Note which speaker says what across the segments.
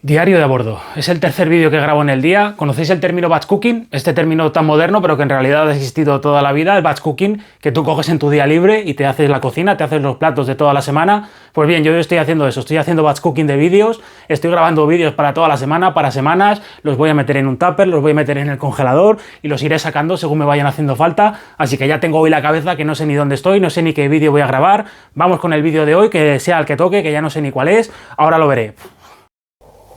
Speaker 1: Diario de a bordo. Es el tercer vídeo que grabo en el día. ¿Conocéis el término batch cooking? Este término tan moderno, pero que en realidad ha existido toda la vida, el batch cooking, que tú coges en tu día libre y te haces la cocina, te haces los platos de toda la semana. Pues bien, yo estoy haciendo eso, estoy haciendo batch cooking de vídeos, estoy grabando vídeos para toda la semana, para semanas, los voy a meter en un tupper, los voy a meter en el congelador y los iré sacando según me vayan haciendo falta. Así que ya tengo hoy la cabeza que no sé ni dónde estoy, no sé ni qué vídeo voy a grabar. Vamos con el vídeo de hoy, que sea el que toque, que ya no sé ni cuál es, ahora lo veré.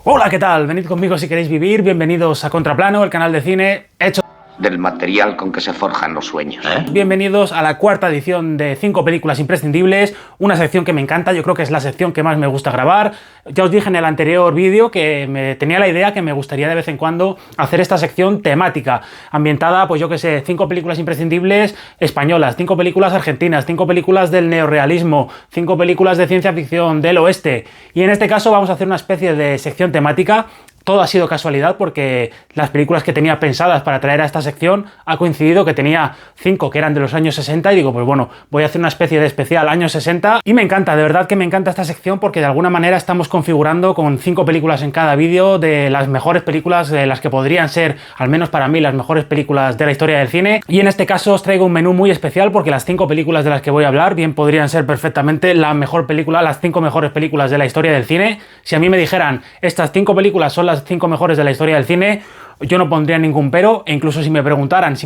Speaker 1: Hola, ¿qué tal? Venid conmigo si queréis vivir, bienvenidos a Contraplano, el canal de cine hecho
Speaker 2: del material con que se forjan los sueños.
Speaker 1: Bienvenidos a la cuarta edición de 5 películas imprescindibles, una sección que me encanta, yo creo que es la sección que más me gusta grabar. Ya os dije en el anterior vídeo que tenía la idea que me gustaría de vez en cuando hacer esta sección temática, ambientada, pues yo que sé, 5 películas imprescindibles españolas, 5 películas argentinas, 5 películas del neorrealismo, 5 películas de ciencia ficción del oeste, y en este caso vamos a hacer una especie de sección temática. Todo ha sido casualidad porque las películas que tenía pensadas para traer a esta sección ha coincidido que tenía 5 que eran de los años 60 y digo, pues bueno, voy a hacer una especie de especial años 60 y me encanta, de verdad que me encanta esta sección porque de alguna manera estamos configurando con 5 películas en cada vídeo de las mejores películas, de las que podrían ser, al menos para mí, las mejores películas de la historia del cine. Y en este caso os traigo un menú muy especial porque las 5 películas de las que voy a hablar bien podrían ser perfectamente la mejor película, las 5 mejores películas de la historia del cine. Si a mí me dijeran, estas 5 películas son las 5 mejores de la historia del cine, yo no pondría ningún pero, e incluso si me preguntaras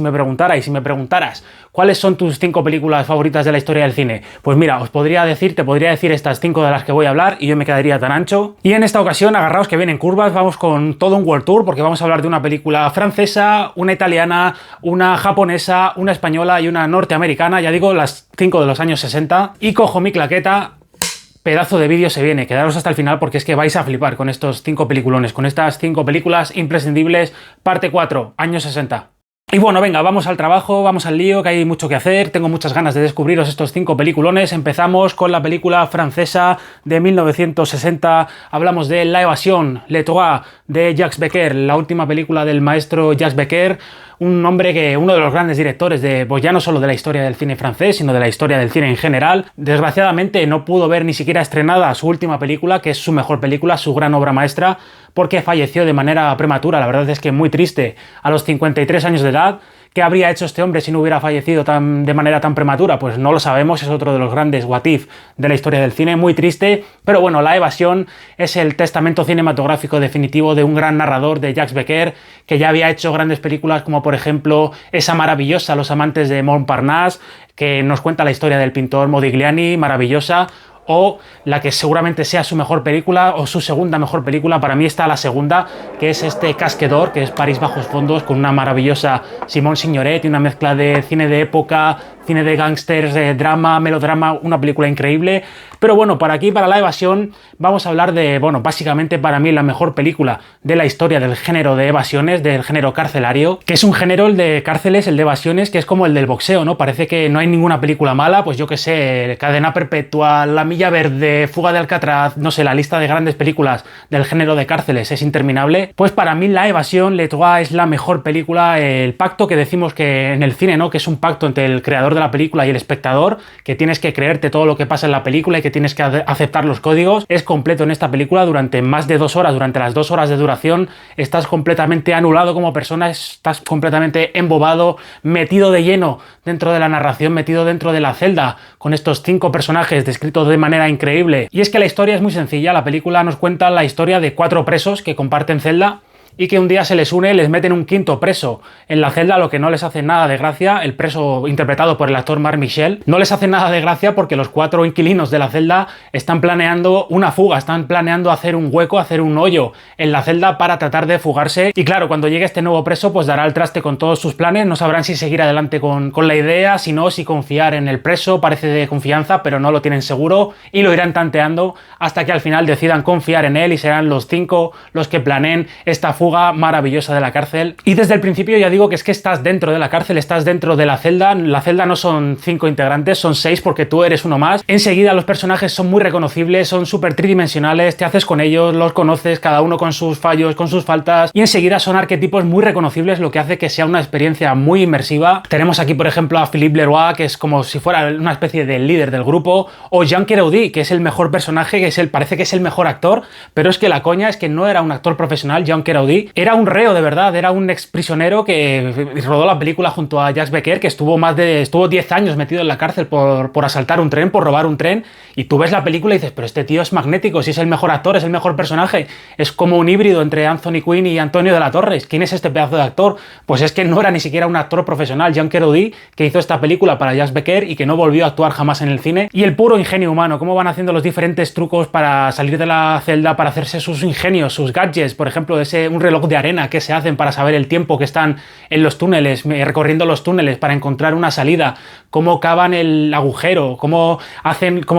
Speaker 1: cuáles son tus 5 películas favoritas de la historia del cine, pues mira, te podría decir estas 5 de las que voy a hablar y yo me quedaría tan ancho. Y en esta ocasión, agarraos que vienen curvas, vamos con todo un world tour porque vamos a hablar de una película francesa, una italiana, una japonesa, una española y una norteamericana, ya digo, las 5 de los años 60, y cojo mi claqueta. Pedazo de vídeo se viene, quedaros hasta el final porque es que vais a flipar con estos 5 peliculones, con estas 5 películas imprescindibles, parte 4, años 60. Y bueno, venga, vamos al trabajo, vamos al lío, que hay mucho que hacer, tengo muchas ganas de descubriros estos 5 peliculones. Empezamos con la película francesa de 1960, hablamos de La Evasión, Le Trois, de Jacques Becker, la última película del maestro Jacques Becker, un hombre que, uno de los grandes directores de, pues ya no solo de la historia del cine francés, sino de la historia del cine en general. Desgraciadamente no pudo ver ni siquiera estrenada su última película, que es su mejor película, su gran obra maestra, porque falleció de manera prematura. La verdad es que muy triste, a los 53 años de edad. ¿Qué habría hecho este hombre si no hubiera fallecido de manera tan prematura? Pues no lo sabemos, es otro de los grandes what if de la historia del cine, muy triste, pero bueno, La Evasión es el testamento cinematográfico definitivo de un gran narrador, de Jacques Becker, que ya había hecho grandes películas como por ejemplo esa maravillosa Los amantes de Montparnasse, que nos cuenta la historia del pintor Modigliani, maravillosa, o la que seguramente sea su mejor película o su segunda mejor película, para mí está la segunda, que es este Casque d'Or, que es París bajos fondos, con una maravillosa Simone Signoret y una mezcla de cine de época, cine de gángsters, drama, melodrama, una película increíble. Pero bueno, para La Evasión vamos a hablar de, bueno, básicamente para mí la mejor película de la historia del género de evasiones, del género carcelario, que es un género, el de cárceles, el de evasiones, que es como el del boxeo, ¿no? Parece que no hay ninguna película mala, pues yo que sé, Cadena Perpetua, La Milla Verde, Fuga de Alcatraz, no sé, la lista de grandes películas del género de cárceles es interminable. Pues para mí La Evasión, Le Trois, es la mejor película, el pacto que decimos que en el cine, ¿no? Que es un pacto entre el creador de la película y el espectador, que tienes que creerte todo lo que pasa en la película y que tienes que aceptar los códigos, es completo en esta película. Durante más de 2 horas, durante las 2 horas de duración, estás completamente anulado como persona, estás completamente embobado, metido de lleno dentro de la narración, metido dentro de la celda, con estos 5 personajes descritos de manera increíble. Y es que la historia es muy sencilla, la película nos cuenta la historia de 4 presos que comparten celda y que un día se les une, les meten un 5.º preso en la celda, lo que no les hace nada de gracia. El preso interpretado por el actor Marc Michel no les hace nada de gracia porque los 4 inquilinos de la celda están planeando una fuga, están planeando hacer un hueco, hacer un hoyo en la celda para tratar de fugarse. Y claro, cuando llegue este nuevo preso, pues dará el traste con todos sus planes, no sabrán si seguir adelante con la idea, si no, si confiar en el preso. Parece de confianza, pero no lo tienen seguro y lo irán tanteando hasta que al final decidan confiar en él y serán los 5 los que planeen esta fuga fuga maravillosa de la cárcel. Y desde el principio ya digo que es que estás dentro de la cárcel, estás dentro de la celda. La celda no son 5 integrantes, son 6 porque tú eres uno más. Enseguida los personajes son muy reconocibles, son súper tridimensionales, te haces con ellos, los conoces, cada uno con sus fallos, con sus faltas, y enseguida son arquetipos muy reconocibles, lo que hace que sea una experiencia muy inmersiva. Tenemos aquí, por ejemplo, a Philippe Leroy, que es como si fuera una especie de líder del grupo, o Jean Keraudi, que es el mejor personaje, parece que es el mejor actor, pero es que la coña es que no era un actor profesional. Jean Keraudi era un reo de verdad, era un ex prisionero que rodó la película junto a Jacques Becker, que estuvo 10 años metido en la cárcel por asaltar un tren, por robar un tren, y tú ves la película y dices, pero este tío es magnético, si es el mejor actor, es el mejor personaje, es como un híbrido entre Anthony Quinn y Antonio de la Torre. ¿Quién es este pedazo de actor? Pues es que no era ni siquiera un actor profesional, Jean Keraudi, que hizo esta película para Jacques Becker y que no volvió a actuar jamás en el cine. Y el puro ingenio humano, cómo van haciendo los diferentes trucos para salir de la celda, para hacerse sus ingenios, sus gadgets, por ejemplo, un reloj de arena que se hacen para saber el tiempo que están en los túneles, recorriendo los túneles para encontrar una salida, cómo cavan el agujero, cómo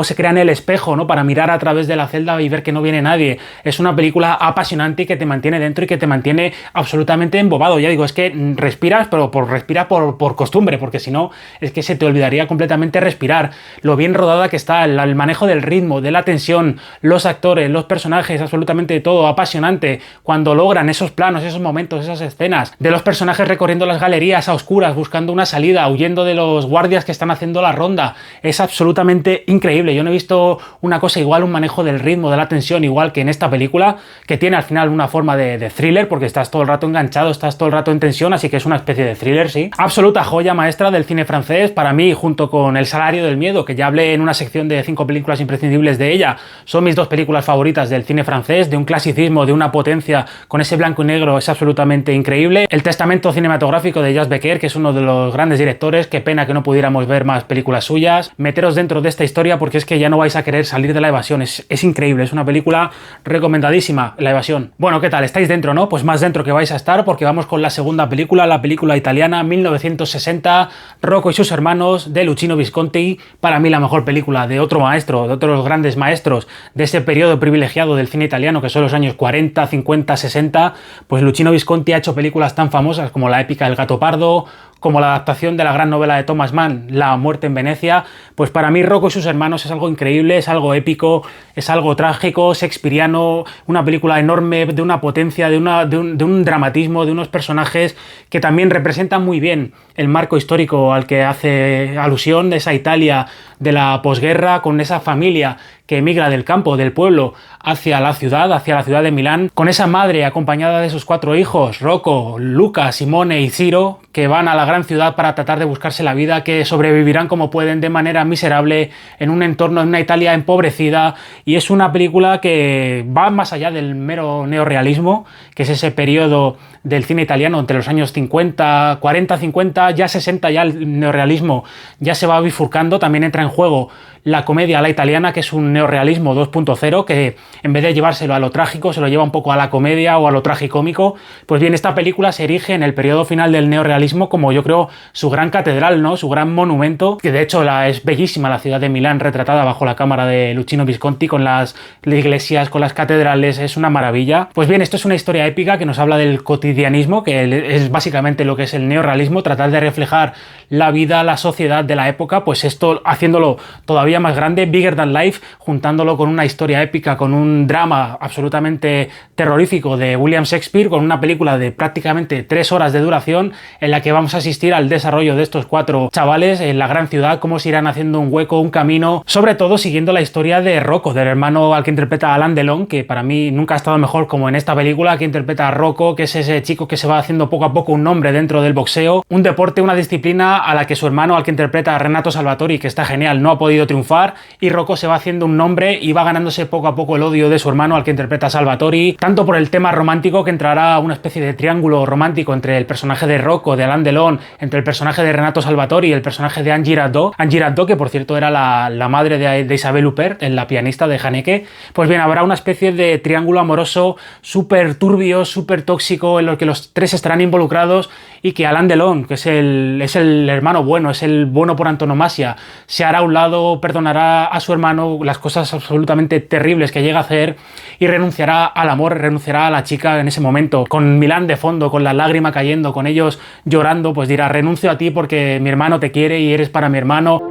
Speaker 1: se crean el espejo, ¿no?, para mirar a través de la celda y ver que no viene nadie. Es una película apasionante que te mantiene dentro y que te mantiene absolutamente embobado. Ya digo, es que respiras, pero respira por costumbre, porque si no, es que se te olvidaría completamente respirar. Lo bien rodada que está, el manejo del ritmo, de la tensión, los actores, los personajes, absolutamente todo, apasionante. Cuando logran esos planos, esos momentos, esas escenas, de los personajes recorriendo las galerías a oscuras, buscando una salida, huyendo de los guardias que están haciendo la ronda, es absolutamente increíble. Yo no he visto una cosa igual, un manejo del ritmo, de la tensión, igual que en esta película, que tiene al final una forma de thriller, porque estás todo el rato enganchado, estás todo el rato en tensión, así que es una especie de thriller, sí. Absoluta joya maestra del cine francés, para mí, junto con El salario del miedo, que ya hablé en una sección de 5 películas imprescindibles de ella. Son mis 2 películas favoritas del cine francés, de un clasicismo, de una potencia, con ese blanco y negro, es absolutamente increíble. El testamento cinematográfico de Jacques Becker, que es uno de los grandes directores, qué pena que no pudiéramos ver más películas suyas. Meteros dentro de esta historia porque es que ya no vais a querer salir de La evasión, es increíble, es una película recomendadísima, La evasión. Bueno, ¿qué tal? ¿Estáis dentro, no? Pues más dentro que vais a estar, porque vamos con la segunda película, la película italiana, 1960, Rocco y sus hermanos, de Luchino Visconti. Para mí la mejor película de otro maestro, de otros grandes maestros de ese periodo privilegiado del cine italiano, que son los años 40, 50, 60. Pues Luchino Visconti ha hecho películas tan famosas como la épica El gato pardo, como la adaptación de la gran novela de Thomas Mann, La muerte en Venecia. Pues para mí Rocco y sus hermanos es algo increíble, es algo épico, es algo trágico, shakespeariano, una película enorme, de una potencia, de un dramatismo, de unos personajes que también representan muy bien el marco histórico al que hace alusión, de esa Italia de la posguerra, con esa familia que emigra del campo, del pueblo, hacia la ciudad de Milán, con esa madre acompañada de sus 4 hijos, Rocco, Luca, Simone y Ciro, que van a la gran ciudad para tratar de buscarse la vida, que sobrevivirán como pueden de manera miserable en un entorno, en una Italia empobrecida. Y es una película que va más allá del mero neorrealismo, que es ese periodo del cine italiano entre los años 50, 40, 50, ya 60, ya el neorrealismo ya se va bifurcando, también entra en juego la comedia a la italiana, que es un neorrealismo 2.0, que en vez de llevárselo a lo trágico, se lo lleva un poco a la comedia o a lo tragicómico. Pues bien, esta película se erige en el periodo final del neorrealismo como, yo creo, su gran catedral, ¿no?, su gran monumento, que de hecho es bellísima la ciudad de Milán retratada bajo la cámara de Luchino Visconti, con las iglesias, con las catedrales, es una maravilla. Pues bien, esto es una historia épica que nos habla del cotidianismo, que es básicamente lo que es el neorrealismo, tratar de reflejar la vida, la sociedad de la época, pues esto haciéndolo todavía más grande, bigger than life, juntándolo con una historia épica, con un drama absolutamente terrorífico de William Shakespeare, con una película de prácticamente 3 horas de duración, en la que vamos a asistir al desarrollo de estos 4 chavales en la gran ciudad, cómo se irán haciendo un hueco, un camino, sobre todo siguiendo la historia de Rocco, del hermano al que interpreta a Alain Delon, que para mí nunca ha estado mejor como en esta película, que interpreta a Rocco, que es ese chico que se va haciendo poco a poco un nombre dentro del boxeo, un deporte, una disciplina a la que su hermano, al que interpreta a Renato Salvatori, que está genial, no ha podido triunfar, y Rocco se va haciendo un nombre y va ganándose poco a poco el odio de su hermano, al que interpreta a Salvatori, tanto por el tema romántico, que entrará una especie de triángulo romántico entre el personaje de Rocco, de Alain Delon, entre el personaje de Renato Salvatori y el personaje de Angie Ardot. Angie Ardot, que por cierto era la madre de Isabelle Huppert, la pianista de Haneke. Pues bien, habrá una especie de triángulo amoroso súper turbio, súper tóxico, en el que los tres estarán involucrados y que Alain Delon, que es el hermano bueno, es el bueno por antonomasia, se hará a un lado, perdonará a su hermano las cosas absolutamente terribles que llega a hacer y renunciará al amor, renunciará a la chica en ese momento. Con Milán de fondo, con la lágrima cayendo, con ellos llorando, pues dirá: renuncio a ti porque mi hermano te quiere y eres para mi hermano.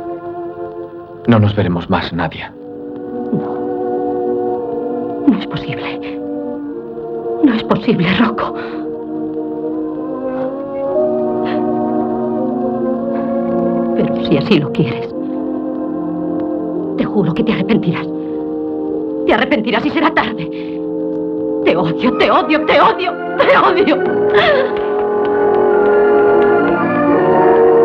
Speaker 3: No nos veremos más, Nadia.
Speaker 4: No es posible. No es posible, Rocco. Pero si así lo quieres, te juro que te arrepentirás. Te arrepentirás y será tarde. Te odio, te odio, te odio, te odio.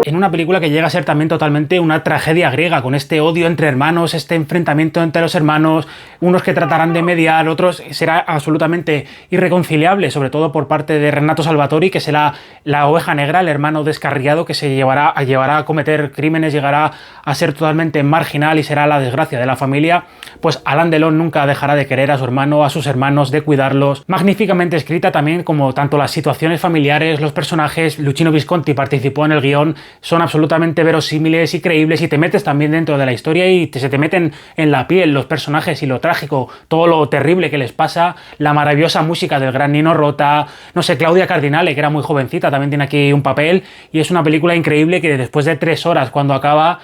Speaker 1: En una película que llega a ser también totalmente una tragedia griega, con este odio entre hermanos, este enfrentamiento entre los hermanos, unos que tratarán de mediar, otros será absolutamente irreconciliable, sobre todo por parte de Renato Salvatori, que será la oveja negra, el hermano descarriado que se llevará a cometer crímenes, llegará a ser totalmente marginal y será la desgracia de la familia. Pues Alain Delon nunca dejará de querer a su hermano, a sus hermanos, de cuidarlos. Magníficamente escrita también, como tanto las situaciones familiares, los personajes. Luchino Visconti participó en el guión, son absolutamente verosímiles y creíbles, y te metes también dentro de la historia y se te meten en la piel los personajes y lo trágico, todo lo terrible que les pasa. La maravillosa música del gran Nino Rota, no sé, Claudia Cardinale, que era muy jovencita, también tiene aquí un papel, y es una película increíble que después de 3 horas, cuando acaba,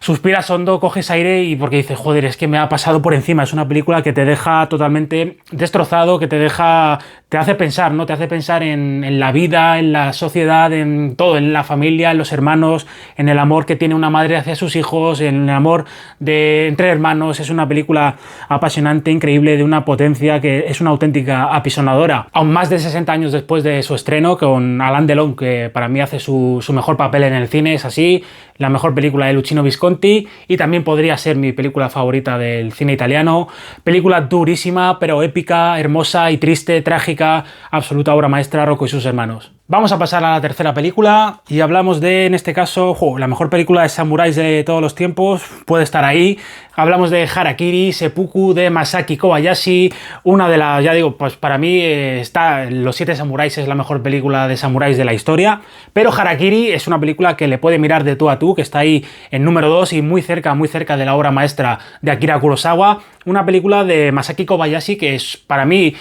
Speaker 1: suspiras hondo, coges aire y porque dices: joder, es que me ha pasado por encima. Es una película que te deja totalmente destrozado, que te hace pensar, ¿no? Te hace pensar en la vida, en la sociedad, en todo, en la familia, en los hermanos, en el amor que tiene una madre hacia sus hijos, en el amor entre hermanos. Es una película apasionante, increíble, de una potencia que es una auténtica apisonadora. Aún más de 60 años después de su estreno, con Alain Delon, que para mí hace su mejor papel en el cine, es así, la mejor película de Luchino Visconti, y también podría ser mi película favorita del cine italiano. Película durísima, pero épica, hermosa y triste, trágica, absoluta obra maestra, Rocco y sus hermanos. Vamos a pasar a la tercera película y hablamos de, en este caso, la mejor película de samuráis de todos los tiempos, puede estar ahí. Hablamos de Harakiri, Seppuku, de Masaki Kobayashi, una de las, ya digo, pues para mí está Los 7 samuráis, es la mejor película de samuráis de la historia, pero Harakiri es una película que le puede mirar de tú a tú, que está ahí en número 2 y muy cerca de la obra maestra de Akira Kurosawa. Una película de Masaki Kobayashi que es, para mí,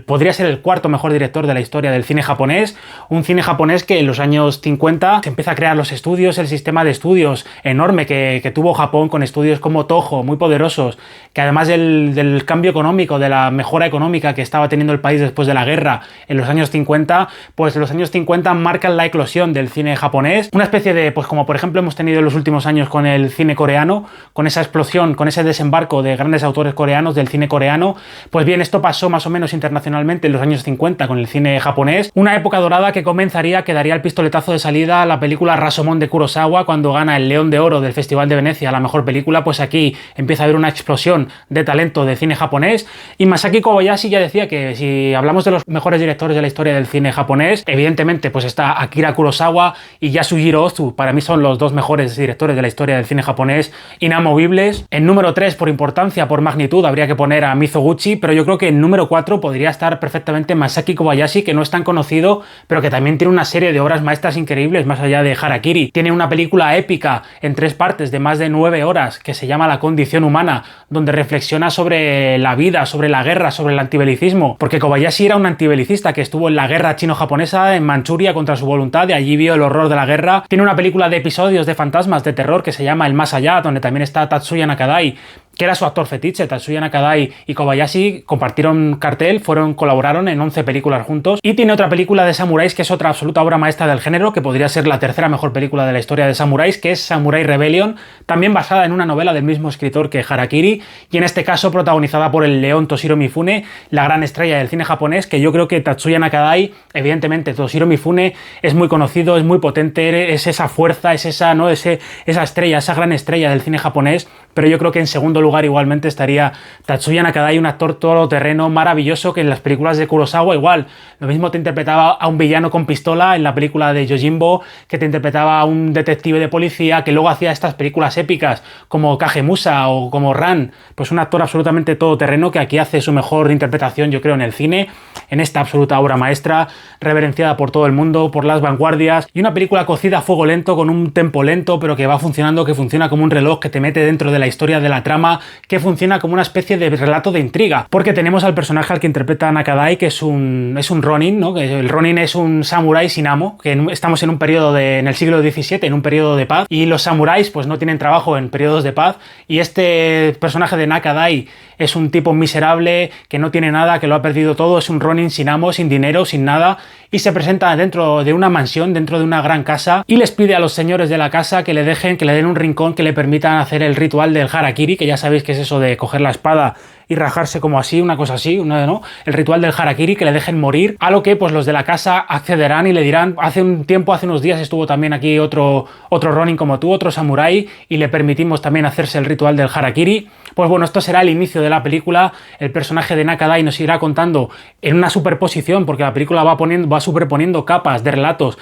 Speaker 1: podría ser el 4º mejor director de la historia del cine japonés. Un cine japonés que en los años 50 se empieza a crear los estudios, el sistema de estudios enorme que tuvo Japón, con estudios como Toho, muy poderosos, que además del cambio económico, de la mejora económica que estaba teniendo el país después de la guerra en los años 50, pues los años 50 marcan la eclosión del cine japonés. Una especie de, pues como por ejemplo hemos tenido en los últimos años con el cine coreano, con esa explosión, con ese desembarco de grandes autores coreanos del cine coreano. Pues bien, esto pasó más o menos internacionalmente en los años 50 con el cine japonés. Una época dorada que comenzaría, que daría el pistoletazo de salida a la película Rashomon de Kurosawa, cuando gana el León de Oro del Festival de Venecia, la mejor película. Pues aquí empieza a haber una explosión de talento de cine japonés. Y Masaki Kobayashi ya decía que si hablamos de los mejores directores de la historia del cine japonés, evidentemente pues está Akira Kurosawa y Yasujiro Ozu. Para mí son los 2 mejores directores de la historia del cine japonés, inamovibles. En número 3, por importancia, por magnitud, habría que poner a Mizoguchi, pero yo creo que en número 4 podría estar perfectamente Masaki Kobayashi, que no es tan conocido, pero que también tiene una serie de obras maestras increíbles más allá de Harakiri. Tiene una película épica en 3 partes de más de 9 horas que se llama La condición humana, donde reflexiona sobre la vida, sobre la guerra, sobre el antibelicismo, porque Kobayashi era un antibelicista que estuvo en la guerra chino-japonesa en Manchuria contra su voluntad, y allí vio el horror de la guerra. Tiene una película de episodios de fantasmas, de terror, que se llama El Más Allá, donde también está Tatsuya Nakadai, que era su actor fetiche. Tatsuya Nakadai y Kobayashi compartieron cartel, colaboraron en 11 películas juntos. Y tiene otra película de samuráis que es otra absoluta obra maestra del género, que podría ser la 3ª mejor película de la historia de samuráis, que es Samurai Rebellion, también basada en una novela del mismo escritor que Harakiri, y en este caso protagonizada por el león Toshiro Mifune, la gran estrella del cine japonés, que yo creo que Tatsuya Nakadai, evidentemente Toshiro Mifune es muy conocido, es muy potente, es esa fuerza, es esa, ¿no? Esa estrella, esa gran estrella del cine japonés, pero yo creo que en segundo lugar igualmente estaría Tatsuya Nakadai, un actor todoterreno maravilloso que en las películas de Kurosawa igual, lo mismo te interpretaba a un villano con pistola en la película de Yojimbo, que te interpretaba a un detective de policía, que luego hacía estas películas épicas como Kagemusa o como Ran, pues un actor absolutamente todoterreno que aquí hace su mejor interpretación, yo creo, en el cine, en esta absoluta obra maestra, reverenciada por todo el mundo, por las vanguardias, y una película cocida a fuego lento, con un tempo lento, pero que va funcionando, que funciona como un reloj, que te mete dentro de la historia de la trama, que funciona como una especie de relato de intriga, porque tenemos al personaje al que interpreta Nakadai, que es un Ronin, ¿no? Que el Ronin es un samurái sin amo, que estamos en un periodo en el siglo XVII, en un periodo de paz, y los samuráis pues no tienen trabajo en periodos de paz, y este personaje de Nakadai es un tipo miserable, que no tiene nada, que lo ha perdido todo, es un Ronin sin amo, sin dinero, sin nada, y se presenta dentro de una mansión, dentro de una gran casa, y les pide a los señores de la casa que le den un rincón que le permitan hacer el ritual del harakiri, que ya sabéis que es eso de coger la espada y rajarse como así, una cosa así, ¿no? El ritual del harakiri, que le dejen morir, a lo que pues los de la casa accederán y le dirán, hace unos días estuvo también aquí otro Ronin como tú, otro samurái, y le permitimos también hacerse el ritual del harakiri. Pues bueno, esto será el inicio de la película. El personaje de Nakadai nos irá contando en una superposición, porque la película va superponiendo capas de relatos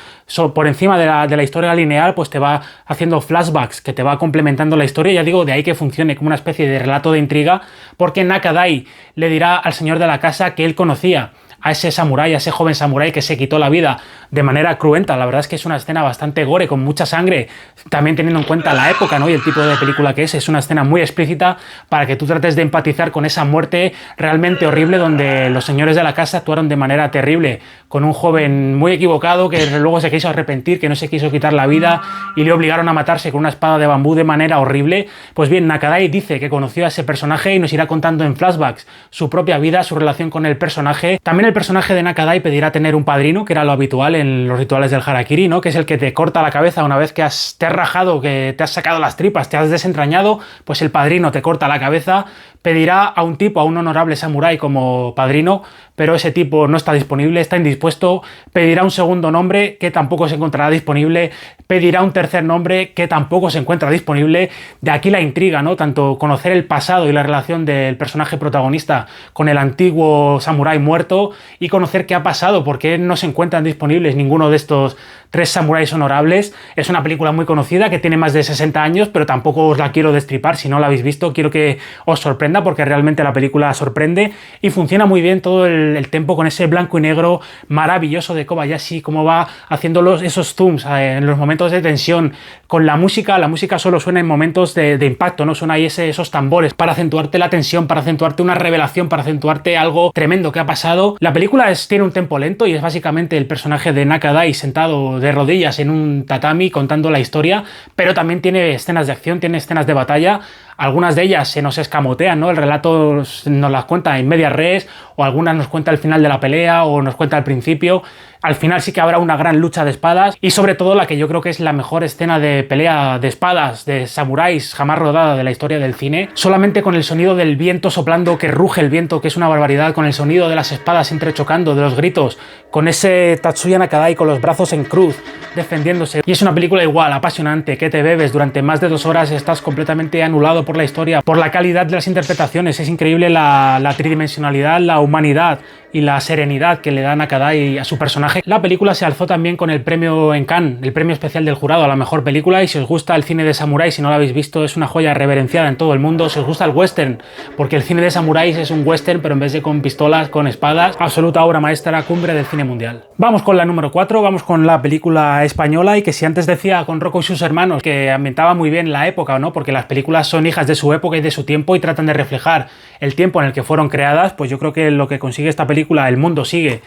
Speaker 1: por encima de la historia lineal, pues te va haciendo flashbacks que te va complementando la historia. Ya digo, de ahí que funcione como una especie de relato de intriga, porque Nakadai le dirá al señor de la casa que él conocía a ese samurái, a ese joven samurái que se quitó la vida de manera cruenta. La verdad es que es una escena bastante gore, con mucha sangre, también teniendo en cuenta la época, ¿no? Y el tipo de película que es una escena muy explícita para que tú trates de empatizar con esa muerte realmente horrible, donde los señores de la casa actuaron de manera terrible con un joven muy equivocado que luego se quiso arrepentir, que no se quiso quitar la vida y le obligaron a matarse con una espada de bambú de manera horrible. Pues bien, Nakadai dice que conoció a ese personaje y nos irá contando en flashbacks su propia vida, su relación con el personaje. También el personaje de Nakadai pedirá tener un padrino, que era lo habitual en los rituales del harakiri, ¿no? Que es el que te corta la cabeza una vez que te has rajado, que te has sacado las tripas, te has desentrañado, pues el padrino te corta la cabeza. Pedirá a un honorable samurái como padrino, pero ese tipo no está disponible, está indispuesto. Pedirá un segundo nombre que tampoco se encontrará disponible. Pedirá un tercer nombre que tampoco se encuentra disponible. De aquí la intriga, ¿no? Tanto conocer el pasado y la relación del personaje protagonista con el antiguo samurái muerto, y conocer qué ha pasado, por qué no se encuentran disponibles ninguno de estos 3 samuráis honorables. Es una película muy conocida que tiene más de 60 años, pero tampoco os la quiero destripar. Si no la habéis visto, quiero que os sorprenda, porque realmente la película sorprende y funciona muy bien todo el tempo con ese blanco y negro maravilloso de Kobayashi, cómo va haciendo esos zooms en los momentos de tensión. Con la música solo suena en momentos de impacto, no suena ahí esos tambores para acentuarte la tensión, para acentuarte una revelación, para acentuarte algo tremendo que ha pasado. La película tiene un tempo lento y es básicamente el personaje de Nakadai sentado de rodillas en un tatami contando la historia, pero también tiene escenas de acción, tiene escenas de batalla. Algunas de ellas se nos escamotean, ¿no? El relato nos las cuenta en media res, o algunas nos cuenta el final de la pelea, o nos cuenta el principio. Al final sí que habrá una gran lucha de espadas, y sobre todo la que yo creo que es la mejor escena de pelea de espadas de samuráis jamás rodada de la historia del cine, solamente con el sonido del viento soplando, que ruge el viento, que es una barbaridad, con el sonido de las espadas entrechocando, de los gritos, con ese Tatsuya Nakadai con los brazos en cruz defendiéndose. Y es una película igual, apasionante, que te bebes durante más de 2 horas, estás completamente anulado por la historia, por la calidad de las interpretaciones. Es increíble la tridimensionalidad, la humanidad y la serenidad que le da Nakadai a su personaje. La película se alzó también con el premio en Cannes, el premio especial del jurado a la mejor película, y si os gusta el cine de samurái, si no lo habéis visto, es una joya reverenciada en todo el mundo. Si os gusta el western, porque el cine de samuráis es un western, pero en vez de con pistolas, con espadas, absoluta obra maestra, cumbre del cine mundial. Vamos con la número 4, vamos con la película española, y que si antes decía con Rocco y sus hermanos que ambientaba muy bien la época, ¿no? Porque las películas son hijas de su época y de su tiempo y tratan de reflejar el tiempo en el que fueron creadas, pues yo creo que lo que consigue esta película, El mundo sigue,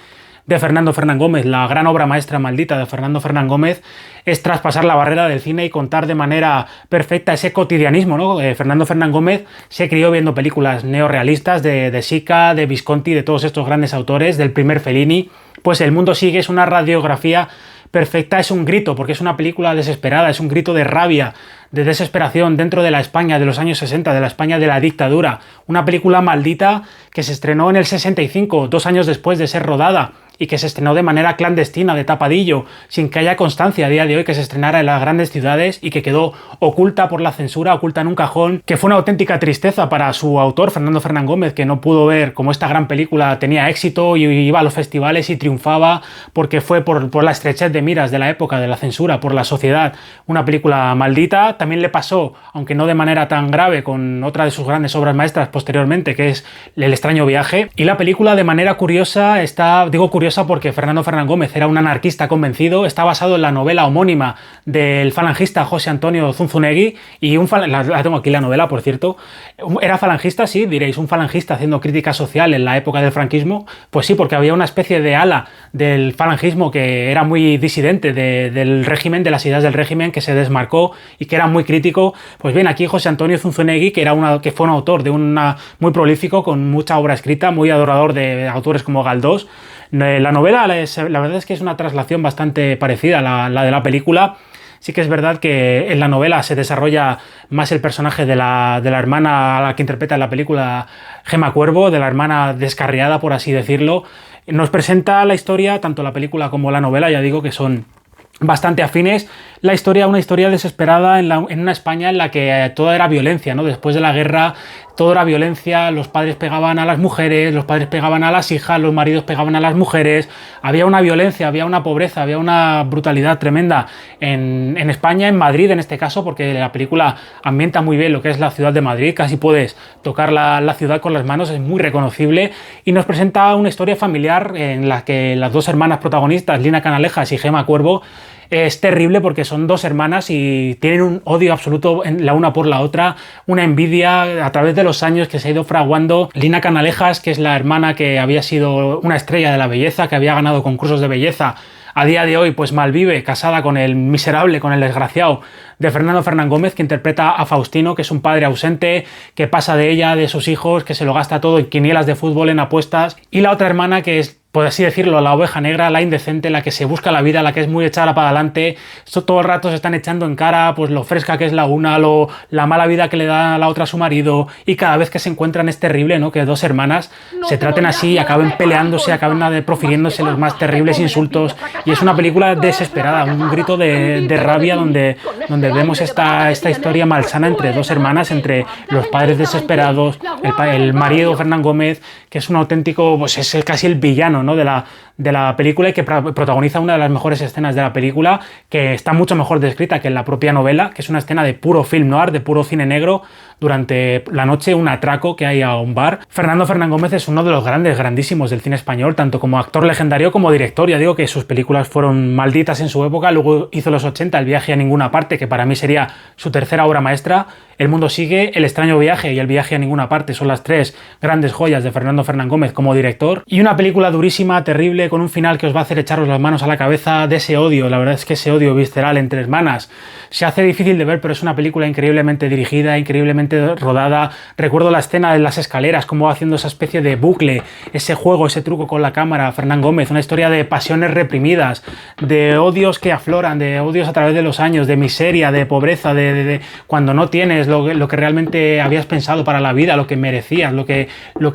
Speaker 1: de Fernando Fernán Gómez, la gran obra maestra maldita de Fernando Fernán Gómez, es traspasar la barrera del cine y contar de manera perfecta ese cotidianismo, ¿no? Fernando Fernán Gómez se crió viendo películas neorrealistas de Sica, de Visconti, de todos estos grandes autores, del primer Fellini. Pues El mundo sigue es una radiografía perfecta, es un grito, porque es una película desesperada, es un grito de rabia, de desesperación dentro de la España de los años 60, de la España de la dictadura. Una película maldita que se estrenó en el 65, 2 años después de ser rodada, y que se estrenó de manera clandestina, de tapadillo, sin que haya constancia a día de hoy que se estrenara en las grandes ciudades y que quedó oculta por la censura, oculta en un cajón, que fue una auténtica tristeza para su autor, Fernando Fernán Gómez, que no pudo ver cómo esta gran película tenía éxito y iba a los festivales y triunfaba porque fue por la estrechez de miras de la época, de la censura, por la sociedad, una película maldita. También le pasó, aunque no de manera tan grave, con otra de sus grandes obras maestras posteriormente, que es El extraño viaje. Y la película, de manera curiosa, digo curiosa porque Fernando Fernán Gómez era un anarquista convencido, está basado en la novela homónima del falangista José Antonio Zunzunegui, y la tengo aquí la novela, por cierto. ¿Era falangista? Sí, diréis, un falangista haciendo crítica social en la época del franquismo. Pues sí, porque había una especie de ala del falangismo que era muy disidente del régimen, de las ideas del régimen, que se desmarcó y que era muy crítico. Pues bien, aquí José Antonio Zunzunegui, que fue un autor muy prolífico, con mucha obra escrita, muy adorador de autores como Galdós. La novela, la verdad es que es una traslación bastante parecida a la de la película. Sí que es verdad que en la novela se desarrolla más el personaje de la hermana a la que interpreta en la película Gemma Cuervo, de la hermana descarriada, por así decirlo. Nos presenta la historia, tanto la película como la novela, ya digo que son bastante afines. Una historia desesperada en una España en la que todo era violencia, ¿no? Después de la guerra todo era violencia, los padres pegaban a las mujeres, los padres pegaban a las hijas, los maridos pegaban a las mujeres, había una violencia, había una pobreza, había una brutalidad tremenda en España, en Madrid en este caso, porque la película ambienta muy bien lo que es la ciudad de Madrid, casi puedes tocar la ciudad con las manos, es muy reconocible, y nos presenta una historia familiar en la que las dos hermanas protagonistas, Lina Canalejas y Gemma Cuervo, es terrible porque son dos hermanas y tienen un odio absoluto la una por la otra, una envidia a través de los años que se ha ido fraguando. Lina Canalejas, que es la hermana que había sido una estrella de la belleza, que había ganado concursos de belleza, a día de hoy pues malvive casada con el miserable, con el desgraciado de Fernando Fernán Gómez, que interpreta a Faustino, que es un padre ausente, que pasa de ella, de sus hijos, que se lo gasta todo en quinielas de fútbol, en apuestas. Y la otra hermana, que es, por así decirlo, la oveja negra, la indecente, la que se busca la vida, la que es muy echada para adelante. Esto todo el rato se están echando en cara pues lo fresca que es la una, la mala vida que le da a la otra a su marido, y cada vez que se encuentran es terrible, ¿no? Que dos hermanas se traten así, acaben peleándose, acaben profiriéndose los más terribles insultos, y es una película desesperada, un grito de rabia donde vemos esta historia malsana entre dos hermanas, entre los padres desesperados, el marido Fernán Gómez, que es un auténtico, pues es casi el villano, ¿no? de la película, y que protagoniza una de las mejores escenas de la película, que está mucho mejor descrita que en la propia novela, que es una escena de puro film noir, de puro cine negro, durante la noche, un atraco que hay a un bar. Fernando Fernán Gómez es uno de los grandísimos del cine español, tanto como actor legendario como director. Ya digo que sus películas fueron malditas en su época, luego hizo los 80 El viaje a ninguna parte, que para mí sería su tercera obra maestra. El mundo sigue, El extraño viaje y El viaje a ninguna parte son las tres grandes joyas de Fernando Fernán Gómez como director. Y una película durísima, terrible, con un final que os va a hacer echaros las manos a la cabeza, de ese odio. La verdad es que ese odio visceral entre hermanas se hace difícil de ver, pero es una película increíblemente dirigida, increíblemente rodada. Recuerdo la escena de las escaleras, cómo va haciendo esa especie de bucle, ese juego, ese truco con la cámara, Fernán Gómez, una historia de pasiones reprimidas, de odios que afloran, de odios a través de los años, de miseria, de pobreza, de cuando no tienes lo que realmente habías pensado para la vida, lo que merecías, lo que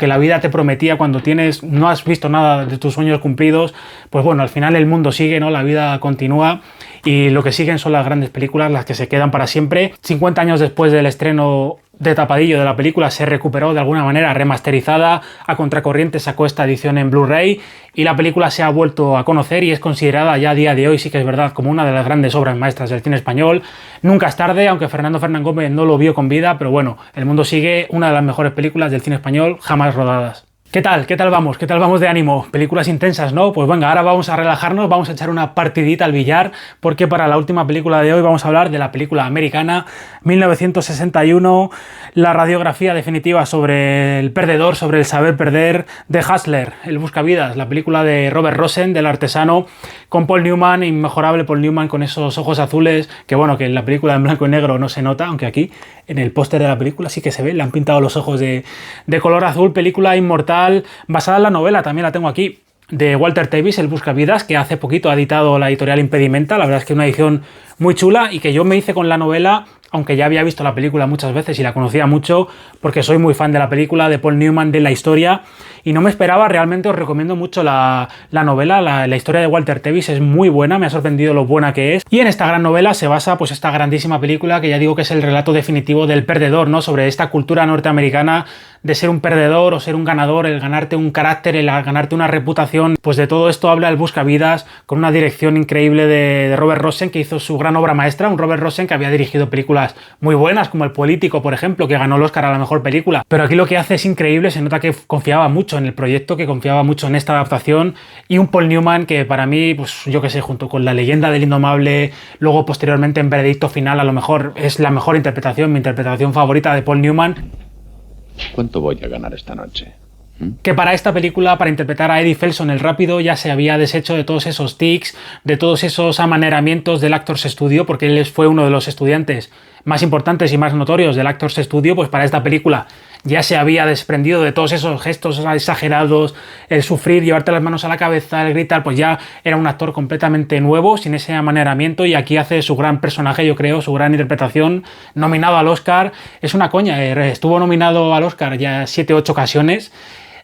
Speaker 1: la vida te prometía cuando no has visto nada de tus sueños cumplidos. Pues bueno, al final el mundo sigue, ¿no? La vida continúa, y lo que siguen son las grandes películas, las que se quedan para siempre. 50 años después del estreno de tapadillo de la película, se recuperó de alguna manera remasterizada, a contracorriente sacó esta edición en Blu-ray, y la película se ha vuelto a conocer y es considerada ya a día de hoy, sí que es verdad, como una de las grandes obras maestras del cine español. Nunca es tarde, aunque Fernando Fernán Gómez no lo vio con vida, pero bueno, El mundo sigue, una de las mejores películas del cine español jamás rodadas. ¿Qué tal? ¿Qué tal vamos? ¿Qué tal vamos de ánimo? Películas intensas, ¿no? Pues venga, ahora vamos a relajarnos, vamos a echar una partidita al billar, porque para la última película de hoy vamos a hablar de la película americana 1961, la radiografía definitiva sobre el perdedor, sobre el saber perder, de Hustler, el buscavidas, la película de Robert Rosen, del artesano, con Paul Newman, inmejorable Paul Newman, con esos ojos azules, que bueno, que en la película en blanco y negro no se nota, aunque aquí en el póster de la película sí que se ve, le han pintado los ojos de color azul. Película inmortal, basada en la novela, también la tengo aquí, de Walter Tevis, El buscavidas, que hace poquito ha editado la editorial Impedimenta. La verdad es que es una edición muy chula y que yo me hice con la novela aunque ya había visto la película muchas veces y la conocía mucho porque soy muy fan de la película, de Paul Newman, de la historia, y no me esperaba. Realmente os recomiendo mucho la novela, la historia de Walter Tevis es muy buena, me ha sorprendido lo buena que es, y en esta gran novela se basa pues esta grandísima película que ya digo que es el relato definitivo del perdedor, ¿no? Sobre esta cultura norteamericana de ser un perdedor o ser un ganador, el ganarte un carácter, el ganarte una reputación. Pues de todo esto habla el Buscavidas, con una dirección increíble de Robert Rosen, que hizo su gran obra maestra, un Robert Rosen que había dirigido películas muy buenas, como El Político, por ejemplo, que ganó el Oscar a la mejor película. Pero aquí lo que hace es increíble, se nota que confiaba mucho en el proyecto, que confiaba mucho en esta adaptación, y un Paul Newman que para mí, pues yo que sé, junto con La Leyenda del Indomable, luego posteriormente en Veredicto Final, a lo mejor es la mejor interpretación, mi interpretación favorita de Paul Newman.
Speaker 5: ¿Cuánto voy a ganar esta noche?
Speaker 1: Que para esta película, para interpretar a Eddie Felson el Rápido, ya se había deshecho de todos esos tics, de todos esos amaneramientos del Actors Studio, porque él fue uno de los estudiantes más importantes y más notorios del Actors Studio. Pues para esta película ya se había desprendido de todos esos gestos exagerados, el sufrir, llevarte las manos a la cabeza, el gritar. Pues ya era un actor completamente nuevo, sin ese amaneramiento, y aquí hace su gran personaje, yo creo, su gran interpretación, nominado al Oscar. Es una coña, estuvo nominado al Oscar ya 7 u 8 ocasiones,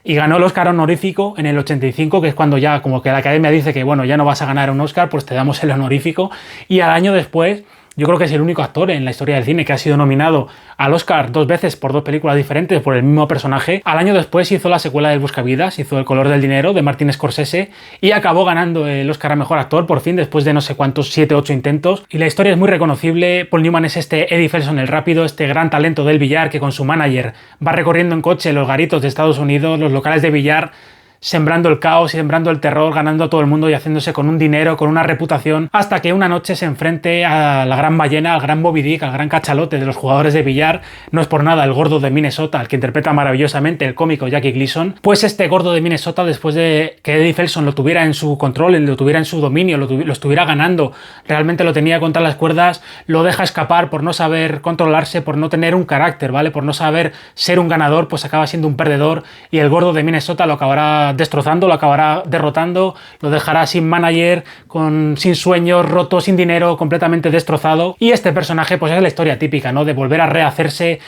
Speaker 1: y ganó el Oscar honorífico en el 85, que es cuando ya como que la Academia dice que bueno, ya no vas a ganar un Oscar, pues te damos el honorífico. Y al año después, yo creo que es el único actor en la historia del cine que ha sido nominado al Oscar 2 veces por 2 películas diferentes por el mismo personaje. Al año después hizo la secuela del Buscavidas, hizo El color del dinero de Martin Scorsese, y acabó ganando el Oscar a mejor actor por fin, después de no sé cuántos 7 u 8 intentos. Y la historia es muy reconocible. Paul Newman es este Eddie Felson el Rápido, este gran talento del billar que con su manager va recorriendo en coche los garitos de Estados Unidos, los locales de billar, sembrando el caos y sembrando el terror, ganando a todo el mundo y haciéndose con un dinero, con una reputación, hasta que una noche se enfrente a la gran ballena, al gran Moby Dick, al gran cachalote de los jugadores de billar. No es por nada el gordo de Minnesota, el que interpreta maravillosamente el cómico Jackie Gleason. Pues este gordo de Minnesota, después de que Eddie Felson lo tuviera en su control, lo tuviera en su dominio, lo estuviera ganando, realmente lo tenía contra las cuerdas, lo deja escapar por no saber controlarse, por no tener un carácter, ¿vale? Por no saber ser un ganador, pues acaba siendo un perdedor, y el gordo de Minnesota lo acabará destrozando, lo acabará derrotando, lo dejará sin manager, sin sueños, roto, sin dinero, completamente destrozado. Y este personaje pues es la historia típica, ¿no? De volver a rehacerse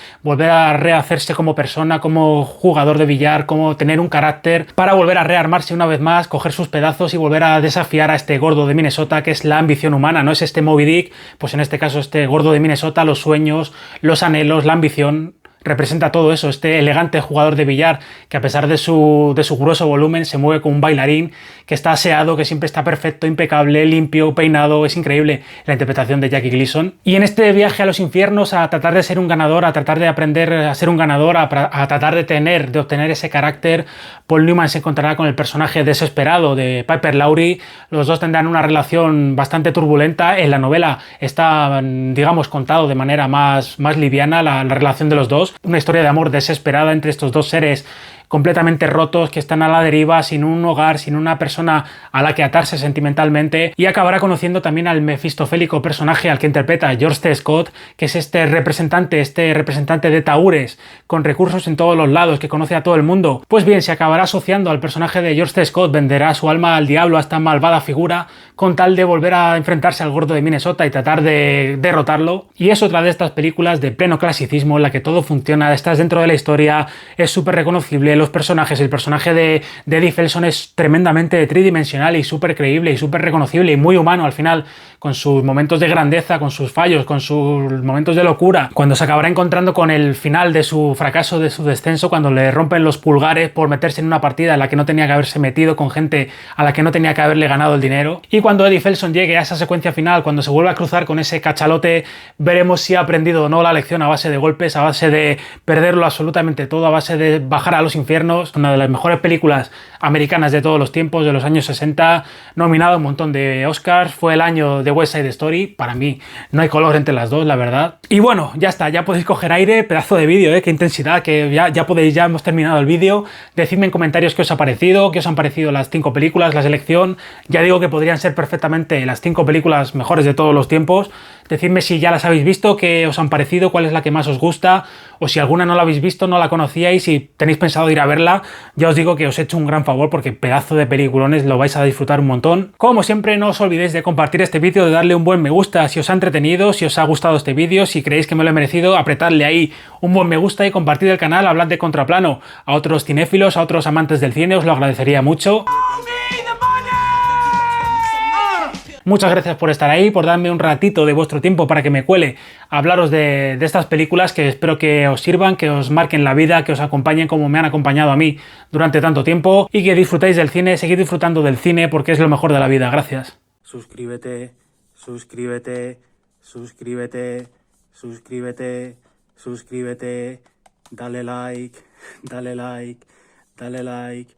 Speaker 1: como persona, como jugador de billar, como tener un carácter para volver a rearmarse una vez más, coger sus pedazos y volver a desafiar a este gordo de Minnesota, que es la ambición humana, ¿no? Es este Moby Dick, pues en este caso este gordo de Minnesota, los sueños, los anhelos, la ambición. Representa todo eso, este elegante jugador de billar que a pesar de su grueso volumen se mueve como un bailarín, que está aseado, que siempre está perfecto, impecable, limpio, peinado. Es increíble la interpretación de Jackie Gleason. Y en este viaje a los infiernos, a tratar de ser un ganador, a tratar de aprender a ser un ganador, a tratar de obtener ese carácter, Paul Newman se encontrará con el personaje desesperado de Piper Laurie. Los dos tendrán una relación bastante turbulenta. En la novela está, digamos, contado de manera más liviana la relación de los dos. Una historia de amor desesperada entre estos dos seres completamente rotos, que están a la deriva, sin un hogar, sin una persona a la que atarse sentimentalmente, y acabará conociendo también al mefistofélico personaje al que interpreta George T. Scott, que es este representante de tahúres, con recursos en todos los lados, que conoce a todo el mundo. Pues bien, se acabará asociando al personaje de George T. Scott, venderá su alma al diablo a esta malvada figura, con tal de volver a enfrentarse al gordo de Minnesota y tratar de derrotarlo. Y es otra de estas películas de pleno clasicismo en la que todo funciona, estás dentro de la historia, es súper reconocible. Los personajes, el personaje de Eddie Felson es tremendamente tridimensional y súper creíble y súper reconocible y muy humano al final, con sus momentos de grandeza, con sus fallos, con sus momentos de locura. Cuando se acabará encontrando con el final de su fracaso, de su descenso, cuando le rompen los pulgares por meterse en una partida en la que no tenía que haberse metido, con gente a la que no tenía que haberle ganado el dinero. Y cuando Eddie Felson llegue a esa secuencia final, cuando se vuelva a cruzar con ese cachalote, veremos si ha aprendido o no la lección a base de golpes, a base de perderlo absolutamente todo, a base de bajar a los infiernos. Una de las mejores películas americanas de todos los tiempos, de los años 60, nominado a un montón de Oscars. Fue el año de West Side Story. Para mí no hay color entre las dos, la verdad. Y bueno, ya está, ya podéis coger aire. Pedazo de vídeo, qué intensidad, que ya hemos terminado el vídeo. Decidme en comentarios qué os ha parecido, qué os han parecido las 5 películas, la selección. Ya digo que podrían ser perfectamente las 5 películas mejores de todos los tiempos. Decidme si ya las habéis visto, qué os han parecido, cuál es la que más os gusta, o si alguna no la habéis visto, no la conocíais y tenéis pensado ir a verla, ya os digo que os he hecho un gran favor porque pedazo de peliculones, lo vais a disfrutar un montón. Como siempre, no os olvidéis de compartir este vídeo, de darle un buen me gusta si os ha entretenido, si os ha gustado este vídeo, si creéis que me lo he merecido, apretadle ahí un buen me gusta y compartid el canal, hablad de Contraplano a otros cinéfilos, a otros amantes del cine, os lo agradecería mucho. Muchas gracias por estar ahí, por darme un ratito de vuestro tiempo para que me cuele a hablaros de estas películas que espero que os sirvan, que os marquen la vida, que os acompañen como me han acompañado a mí durante tanto tiempo y que disfrutéis del cine, seguid disfrutando del cine porque es lo mejor de la vida. Gracias. Suscríbete, suscríbete, suscríbete, suscríbete, suscríbete, dale like, dale like, dale like.